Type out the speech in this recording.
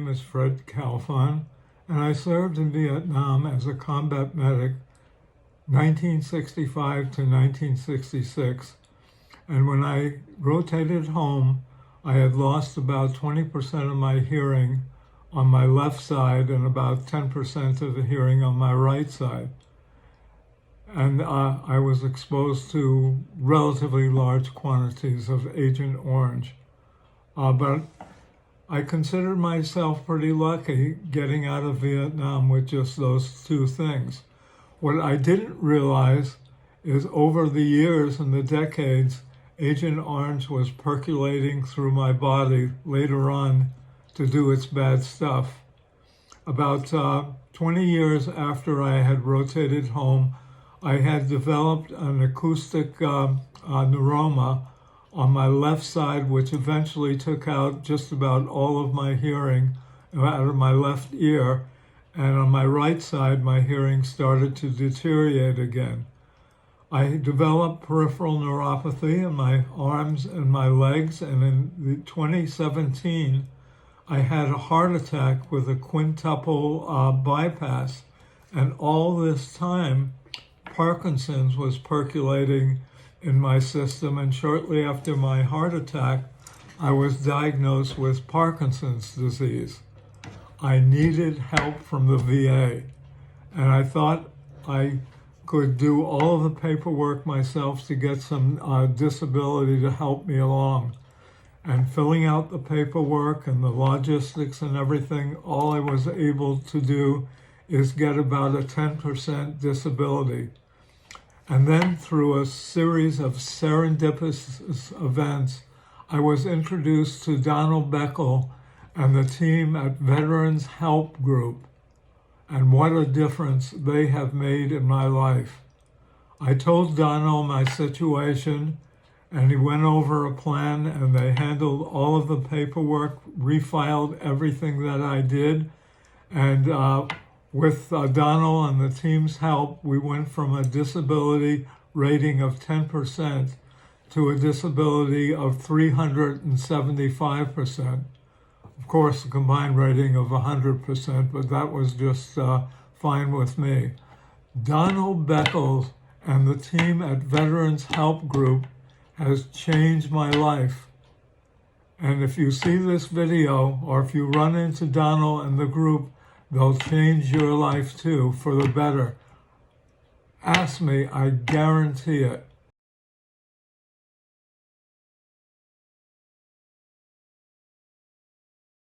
is Fred Kalfon, and I served in Vietnam as a combat medic 1965 to 1966. And when I rotated home, I had lost about 20% of my hearing on my left side and about 10% of the hearing on my right side. And I was exposed to relatively large quantities of Agent Orange. But I considered myself pretty lucky getting out of Vietnam with just those two things. What I didn't realize is over the years and the decades, Agent Orange was percolating through my body later on to do its bad stuff. About 20 years after I had rotated home, I had developed an acoustic neuroma on my left side, which eventually took out just about all of my hearing out of my left ear. And on my right side, my hearing started to deteriorate again. I developed peripheral neuropathy in my arms and my legs, and in 2017, I had a heart attack with a quintuple bypass. And all this time, Parkinson's was percolating in my system, and shortly after my heart attack, I was diagnosed with Parkinson's disease. I needed help from the VA, and I thought I could do all of the paperwork myself to get some disability to help me along. And filling out the paperwork and the logistics and everything, all I was able to do is get about a 10% disability. And then through a series of serendipitous events, I was introduced to Donald Beckel and the team at Veterans Help Group, and what a difference they have made in my life. I told Donald my situation, and he went over a plan, and they handled all of the paperwork, refiled everything that I did, and with Donald and the team's help, we went from a disability rating of 10% to a disability of 375%. Of course, a combined rating of 100%, but that was just fine with me. Donald Beckles and the team at Veterans Help Group has changed my life. And if you see this video, or if you run into Donald and the group, they'll change your life too, for the better. Ask me, I guarantee it.